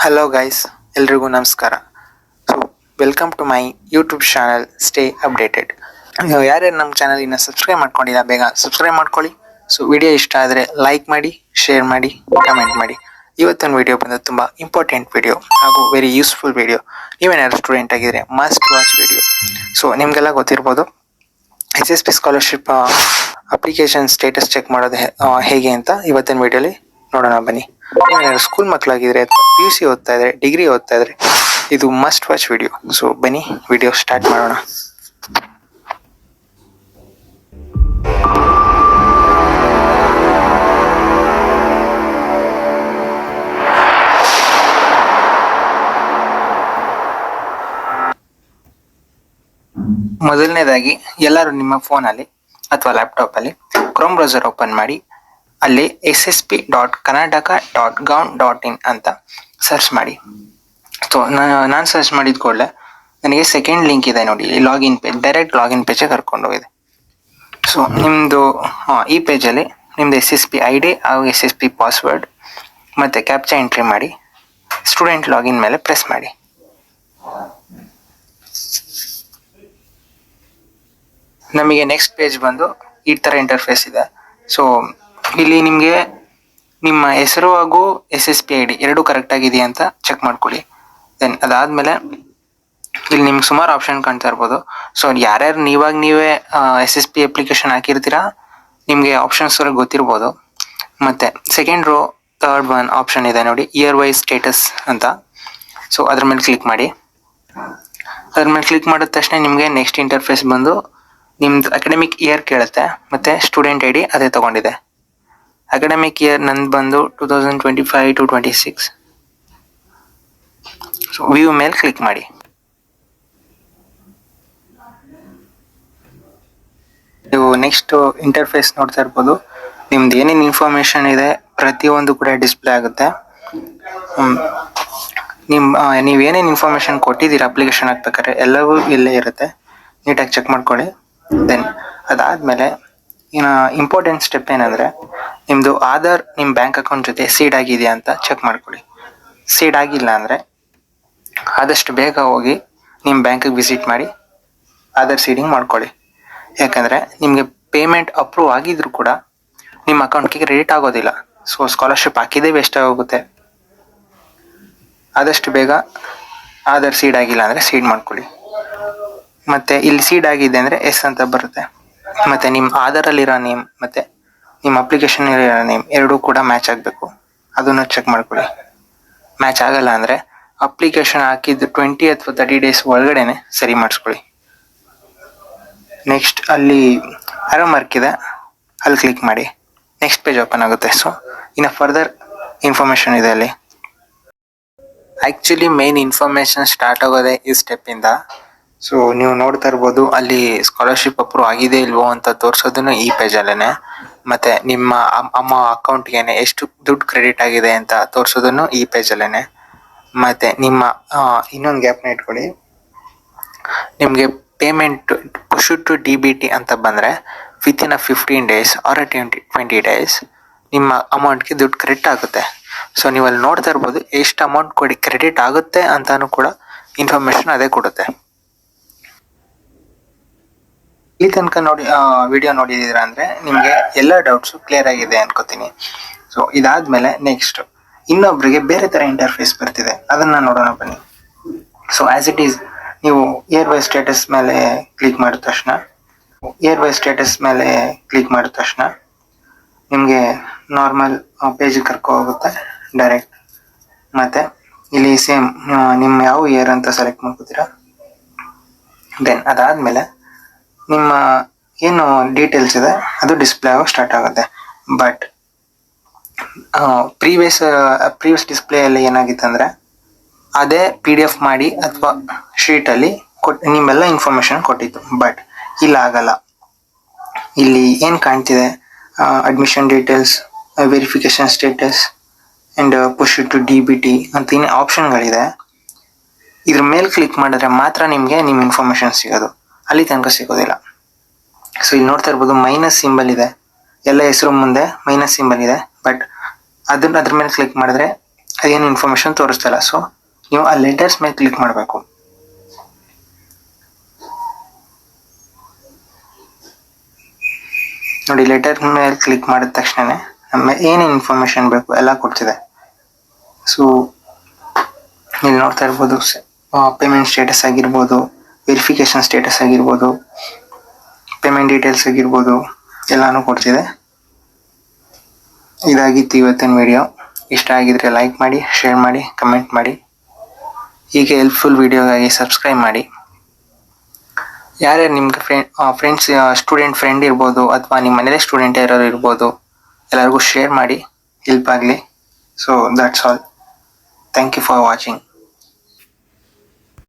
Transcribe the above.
Hello guys, ಎಲ್ರಿಗೂ ನಮಸ್ಕಾರ. So welcome to my YouTube channel stay updated. ಯಾರ್ಯಾರು ನಮ್ಮ ಚಾನಲ್ ಇನ್ನು ಸಬ್ಸ್ಕ್ರೈಬ್ ಮಾಡ್ಕೊಂಡಿಲ್ಲ ಬೇಗ ಸಬ್ಸ್ಕ್ರೈಬ್ ಮಾಡ್ಕೊಳ್ಳಿ. ಸೊ ವಿಡಿಯೋ ಇಷ್ಟ ಆದರೆ ಲೈಕ್ ಮಾಡಿ, ಶೇರ್ ಮಾಡಿ, ಕಮೆಂಟ್ ಮಾಡಿ. ಇವತ್ತಿನ ವಿಡಿಯೋ ಬಂದು ತುಂಬ ಇಂಪಾರ್ಟೆಂಟ್ ವಿಡಿಯೋ ಹಾಗೂ ವೆರಿ ಯೂಸ್ಫುಲ್ ವಿಡಿಯೋ. ನೀವೇನಾದ್ರು ಸ್ಟೂಡೆಂಟ್ ಆಗಿದ್ರೆ ಮಸ್ಟ್ ವಾಚ್ ವಿಡಿಯೋ. ಸೊ ನಿಮಗೆಲ್ಲ ಗೊತ್ತಿರ್ಬೋದು SSP scholarship application status check ಮಾಡೋದು ಹೇಗೆ ಅಂತ ಇವತ್ತಿನ ವಿಡಿಯೋಲಿ ನೋಡೋಣ ಬನ್ನಿ. ಸ್ಕೂಲ್ ಮಕ್ಕಳಾಗಿದ್ರೆ PUC ಓದ್ತಾ ಇದ್ರೆ, ಡಿಗ್ರಿ ಓದ್ತಾ ಇದ್ರೆ ಇದು ಮಸ್ಟ್ ವಾಚ್ ವಿಡಿಯೋ. ಸೊ ಬನ್ನಿ ವಿಡಿಯೋ ಸ್ಟಾರ್ಟ್ ಮಾಡೋಣ. ಮೊದಲನೇದಾಗಿ ಎಲ್ಲರೂ ನಿಮ್ಮ ಫೋನಲ್ಲಿ ಅಥವಾ ಲ್ಯಾಪ್ಟಾಪಲ್ಲಿ ಕ್ರೋಮ್ ಬ್ರೌಸರ್ ಓಪನ್ ಮಾಡಿ ಅಲ್ಲಿ ssp.karnataka.gov.in ಅಂತ ಸರ್ಚ್ ಮಾಡಿ. ಸೊ ನಾನು ಸರ್ಚ್ ಮಾಡಿದ ಕೂಡಲೇ ನನಗೆ ಸೆಕೆಂಡ್ ಲಿಂಕ್ ಇದೆ ನೋಡಿ, ಲಾಗಿನ್ ಪೇಜ್, ಡೈರೆಕ್ಟ್ ಲಾಗಿನ್ ಪೇಜಿಗೆ ಕರ್ಕೊಂಡು ಹೋಗಿದೆ. ಸೊ ನಿಮ್ಮದು ಈ ಪೇಜಲ್ಲಿ ನಿಮ್ಮದು SSP ID ಹಾಗೂ SSP ಪಾಸ್ವರ್ಡ್ ಮತ್ತು ಕ್ಯಾಪ್ಚಾ ಎಂಟ್ರಿ ಮಾಡಿ ಸ್ಟೂಡೆಂಟ್ ಲಾಗಿನ್ ಮೇಲೆ ಪ್ರೆಸ್ ಮಾಡಿ. ನಮಗೆ ನೆಕ್ಸ್ಟ್ ಪೇಜ್ ಬಂದು ಈ ಥರ ಇಂಟರ್ಫೇಸ್ ಇದೆ. ಸೊ ಇಲ್ಲಿ ನಿಮಗೆ ನಿಮ್ಮ ಹೆಸರು ಹಾಗೂ SSP ID ಎರಡೂ ಕರೆಕ್ಟ್ ಆಗಿದೆಯಾ ಅಂತ ಚೆಕ್ ಮಾಡ್ಕೊಳ್ಳಿ. ದೆನ್ ಅದಾದಮೇಲೆ ಇಲ್ಲಿ ನಿಮ್ಗೆ ಸುಮಾರು ಆಪ್ಷನ್ ಕಾಣ್ತಾ ಇರ್ಬೋದು. ಸೊ ಯಾರ್ಯಾರು ನೀವೇ SSP ಅಪ್ಲಿಕೇಶನ್ ಹಾಕಿರ್ತೀರಾ ನಿಮಗೆ ಆಪ್ಷನ್ಸ್ ಗೊತ್ತಿರ್ಬೋದು. ಮತ್ತು second row third one option ಇದೆ ನೋಡಿ, ಇಯರ್ ವೈಸ್ ಸ್ಟೇಟಸ್ ಅಂತ. ಸೊ ಅದ್ರ ಮೇಲೆ ಕ್ಲಿಕ್ ಮಾಡಿ. ಅದ್ರ ಮೇಲೆ ಕ್ಲಿಕ್ ಮಾಡಿದ ತಕ್ಷಣ ನಿಮಗೆ ನೆಕ್ಸ್ಟ್ ಇಂಟರ್ಫೇಸ್ ಬಂದು ನಿಮ್ದು ಅಕಾಡೆಮಿಕ್ ಇಯರ್ ಕೇಳುತ್ತೆ ಮತ್ತು ಸ್ಟೂಡೆಂಟ್ ID ಅದೇ ತೊಗೊಂಡಿದೆ. ಅಕಾಡೆಮಿಕ್ ಇಯರ್ ನಂದು ಬಂದು 2025 to 26. ಸೊ ವ್ಯೂ ಮೇಲೆ ಕ್ಲಿಕ್ ಮಾಡಿ. ನೀವು ನೆಕ್ಸ್ಟ್ ಇಂಟರ್ಫೇಸ್ ನೋಡ್ತಾ ಇರ್ಬೋದು. ನಿಮ್ದು ಏನೇನು ಇನ್ಫಾರ್ಮೇಷನ್ ಇದೆ ಪ್ರತಿಯೊಂದು ಕೂಡ ಡಿಸ್ಪ್ಲೇ ಆಗುತ್ತೆ. ನೀವೇನೇನು ಇನ್ಫಾರ್ಮೇಷನ್ ಕೊಟ್ಟಿದ್ದೀರಾ ಅಪ್ಲಿಕೇಶನ್ ಹಾಕ್ಬೇಕಾದ್ರೆ ಎಲ್ಲವೂ ಇಲ್ಲೇ ಇರುತ್ತೆ. ನೀಟಾಗಿ ಚೆಕ್ ಮಾಡ್ಕೊಳ್ಳಿ. ದೆನ್ ಅದಾದಮೇಲೆ ಇನ್ನು ಇಂಪಾರ್ಟೆಂಟ್ ಸ್ಟೆಪ್ ಏನಂದರೆ ನಿಮ್ಮದು ಆಧಾರ್ ನಿಮ್ಮ ಬ್ಯಾಂಕ್ ಅಕೌಂಟ್ ಜೊತೆ ಸೀಡ್ ಆಗಿದೆಯಾ ಅಂತ ಚೆಕ್ ಮಾಡ್ಕೊಳ್ಳಿ. ಸೀಡ್ ಆಗಿಲ್ಲ ಅಂದರೆ ಆದಷ್ಟು ಬೇಗ ಹೋಗಿ ನಿಮ್ಮ ಬ್ಯಾಂಕಿಗೆ ವಿಸಿಟ್ ಮಾಡಿ ಆಧಾರ್ ಸೀಡಿಂಗ್ ಮಾಡ್ಕೊಳ್ಳಿ. ಯಾಕಂದರೆ ನಿಮಗೆ ಪೇಮೆಂಟ್ ಅಪ್ರೂವ್ ಆಗಿದ್ರು ಕೂಡ ನಿಮ್ಮ ಅಕೌಂಟ್ಗೆ ಕ್ರೆಡಿಟ್ ಆಗೋದಿಲ್ಲ. ಸೊ ಸ್ಕಾಲರ್ಶಿಪ್ ಹಾಕಿದೇ ವೇಸ್ಟ್ ಆಗೋಗುತ್ತೆ. ಆದಷ್ಟು ಬೇಗ ಆಧಾರ್ ಸೀಡ್ ಆಗಿಲ್ಲ ಅಂದರೆ ಸೀಡ್ ಮಾಡ್ಕೊಳ್ಳಿ. ಮತ್ತು ಇಲ್ಲಿ ಸೀಡ್ ಆಗಿದೆ ಅಂದರೆ ಎಸ್ ಅಂತ ಬರುತ್ತೆ. ಮತ್ತು ನಿಮ್ಮ ಆಧಾರಲ್ಲಿರೋ ನೇಮ್ ಮತ್ತು ನಿಮ್ಮ ಅಪ್ಲಿಕೇಶನಲ್ಲಿರೋ ನೇಮ್ ಎರಡೂ ಕೂಡ ಮ್ಯಾಚ್ ಆಗಬೇಕು. ಅದನ್ನು ಚೆಕ್ ಮಾಡ್ಕೊಳ್ಳಿ. ಮ್ಯಾಚ್ ಆಗಲ್ಲ ಅಂದರೆ ಅಪ್ಲಿಕೇಶನ್ ಹಾಕಿದ್ದು 20 ಅಥವಾ 30 ಡೇಸ್ ಒಳಗಡೆ ಸರಿ ಮಾಡಿಸ್ಕೊಳ್ಳಿ. ನೆಕ್ಸ್ಟ್ ಅಲ್ಲಿ ಆರೋ ಮಾರ್ಕ್ ಇದೆ, ಅಲ್ಲಿ ಕ್ಲಿಕ್ ಮಾಡಿ. ನೆಕ್ಸ್ಟ್ ಪೇಜ್ ಓಪನ್ ಆಗುತ್ತೆ. ಸೊ ಇನ್ನು ಫರ್ದರ್ ಇನ್ಫಾರ್ಮೇಷನ್ ಇದೆ ಅಲ್ಲಿ. ಆ್ಯಕ್ಚುಲಿ ಮೇನ್ ಇನ್ಫಾರ್ಮೇಷನ್ ಸ್ಟಾರ್ಟ್ ಆಗೋದೇ ಈ ಸ್ಟೆಪ್ಪಿಂದ. ಸೊ ನೀವು ನೋಡ್ತಾ ಇರ್ಬೋದು ಅಲ್ಲಿ ಸ್ಕಾಲರ್ಶಿಪ್ ಅಪ್ರೂವ್ ಆಗಿದೆ ಇಲ್ವೋ ಅಂತ ತೋರಿಸೋದನ್ನು ಈ ಪೇಜಲ್ಲೇ, ಮತ್ತು ನಿಮ್ಮ ಅಮ್ಮ ಅಕೌಂಟ್ಗೆ ಎಷ್ಟು ದುಡ್ಡು ಕ್ರೆಡಿಟ್ ಆಗಿದೆ ಅಂತ ತೋರಿಸೋದನ್ನು ಈ ಪೇಜಲ್ಲೇ. ಮತ್ತು ನಿಮ್ಮ ಇನ್ನೊಂದು ಗ್ಯಾಪ್ನ ಇಟ್ಕೊಳ್ಳಿ. ನಿಮಗೆ ಪೇಮೆಂಟ್ ಪುಷ್ ಟು DBT ಅಂತ ಬಂದರೆ ವಿತಿನ್ 15 days ಆರ್ 20 days ನಿಮ್ಮ ಅಮೌಂಟ್ಗೆ ದುಡ್ಡು ಕ್ರೆಡಿಟ್ ಆಗುತ್ತೆ. ಸೊ ನೀವು ಅಲ್ಲಿ ನೋಡ್ತಾ ಇರ್ಬೋದು ಎಷ್ಟು ಅಮೌಂಟ್ ಕ್ರೆಡಿಟ್ ಆಗುತ್ತೆ ಅಂತಾನು ಕೂಡ ಇನ್ಫಾರ್ಮೇಷನ್ ಅದೇ ಕೊಡುತ್ತೆ. ಈ ತನಕ ವಿಡಿಯೋ ನೋಡಿದ್ದೀರಾ ಅಂದರೆ ನಿಮಗೆ ಎಲ್ಲ ಡೌಟ್ಸು ಕ್ಲಿಯರ್ ಆಗಿದೆ ಅನ್ಕೋತೀನಿ. ಸೊ ಇದಾದಮೇಲೆ ನೆಕ್ಸ್ಟ್ ಇನ್ನೊಬ್ಬರಿಗೆ ಬೇರೆ ಥರ ಇಂಟರ್ಫೇಸ್ ಬರ್ತಿದೆ, ಅದನ್ನು ನೋಡೋಣ ಬನ್ನಿ. ಸೊ ಆ್ಯಸ್ ಇಟ್ ಈಸ್ ನೀವು ಇಯರ್ ವೈಸ್ ಸ್ಟೇಟಸ್ ಮೇಲೆ ಕ್ಲಿಕ್ ಮಾಡಿದ ತಕ್ಷಣ ನಿಮಗೆ ನಾರ್ಮಲ್ ಪೇಜಿಗೆ ಕರ್ಕೊ ಹೋಗುತ್ತೆ ಡೈರೆಕ್ಟ್. ಮತ್ತು ಇಲ್ಲಿ ಸೇಮ್ ನಿಮ್ಮ ಯಾವ ಇಯರ್ ಅಂತ ಸೆಲೆಕ್ಟ್ ಮಾಡ್ಕೋತೀರಾ. ದೆನ್ ಅದಾದಮೇಲೆ ನಿಮ್ಮ ಏನು ಡೀಟೇಲ್ಸ್ ಇದೆ ಅದು ಡಿಸ್ಪ್ಲೇ ಆಗೋ ಸ್ಟಾರ್ಟ್ ಆಗುತ್ತೆ. ಬಟ್ ಪ್ರೀವಿಯಸ್ ಡಿಸ್ಪ್ಲೇಯಲ್ಲಿ ಏನಾಗಿತ್ತು ಅಂದರೆ ಅದೇ PDF ಮಾಡಿ ಅಥವಾ ಶೀಟಲ್ಲಿ ನಿಮ್ಮೆಲ್ಲ ಇನ್ಫಾರ್ಮೇಷನ್ ಕೊಟ್ಟಿತ್ತು. ಬಟ್ ಇಲ್ಲ ಆಗಲ್ಲ. ಇಲ್ಲಿ ಏನು ಕಾಣ್ತಿದೆ admission details, verification status and push to DBT ಅಂತ ಏನು ಆಪ್ಷನ್ಗಳಿದೆ. ಇದ್ರ ಮೇಲೆ ಕ್ಲಿಕ್ ಮಾಡಿದ್ರೆ ಮಾತ್ರ ನಿಮಗೆ ನಿಮ್ಮ ಇನ್ಫಾರ್ಮೇಷನ್ ಸಿಗೋದು, ಅಲ್ಲಿ ತನಕ ಸಿಗೋದಿಲ್ಲ. ಸೊ ಇಲ್ಲಿ ನೋಡ್ತಾ ಇರ್ಬೋದು ಮೈನಸ್ ಸಿಂಬಲ್ ಇದೆ, ಎಲ್ಲ ಹೆಸರು ಮುಂದೆ ಮೈನಸ್ ಸಿಂಬಲ್ ಇದೆ. ಬಟ್ ಅದ್ರ ಮೇಲೆ ಕ್ಲಿಕ್ ಮಾಡಿದ್ರೆ ಅದೇನು ಇನ್ಫಾರ್ಮೇಶನ್ ತೋರಿಸ್ತಲ್ಲ. ಸೊ ನೀವು ಆ ಲೆಟರ್ಸ್ ಮೇಲೆ ಕ್ಲಿಕ್ ಮಾಡಬೇಕು. ನೋಡಿ, ಲೆಟರ್ ಮೇಲೆ ಕ್ಲಿಕ್ ಮಾಡಿದ ತಕ್ಷಣ ನಮಗೆ ಏನೇನು ಇನ್ಫಾರ್ಮೇಶನ್ ಬೇಕು ಎಲ್ಲ ಕೊಡ್ತಿದೆ. ಸೊ ಇಲ್ಲಿ ನೋಡ್ತಾ ಇರ್ಬೋದು, ಪೇಮೆಂಟ್ ಸ್ಟೇಟಸ್ ಆಗಿರ್ಬೋದು, ವೆರಿಫಿಕೇಶನ್ ಸ್ಟೇಟಸ್ ಆಗಿರ್ಬೋದು, ಪೇಮೆಂಟ್ ಡೀಟೇಲ್ಸ್ ಆಗಿರ್ಬೋದು, ಎಲ್ಲಾನು ಕೊಡ್ತಿದೆ. ಇದಾಗಿತ್ತು ಇವತ್ತಿನ ವಿಡಿಯೋ. ಇಷ್ಟ ಆಗಿದ್ರೆ ಲೈಕ್ ಮಾಡಿ, ಶೇರ್ ಮಾಡಿ, ಕಮೆಂಟ್ ಮಾಡಿ. ಹೀಗೆ ಹೆಲ್ಪ್ಫುಲ್ ವಿಡಿಯೋಗಾಗಿ ಸಬ್ಸ್ಕ್ರೈಬ್ ಮಾಡಿ. ಯಾರ್ಯಾರು ನಿಮ್ಗೆ ಫ್ರೆಂಡ್ಸ್ ಸ್ಟೂಡೆಂಟ್ ಫ್ರೆಂಡ್ ಇರ್ಬೋದು, ಅಥವಾ ನಿಮ್ಮ ಮನೇಲಿ ಸ್ಟೂಡೆಂಟ್ ಯಾರು ಇರ್ಬೋದು, ಎಲ್ಲರಿಗೂ ಶೇರ್ ಮಾಡಿ, ಹೆಲ್ಪ್ ಆಗಲಿ. So that's all. Thank you for watching.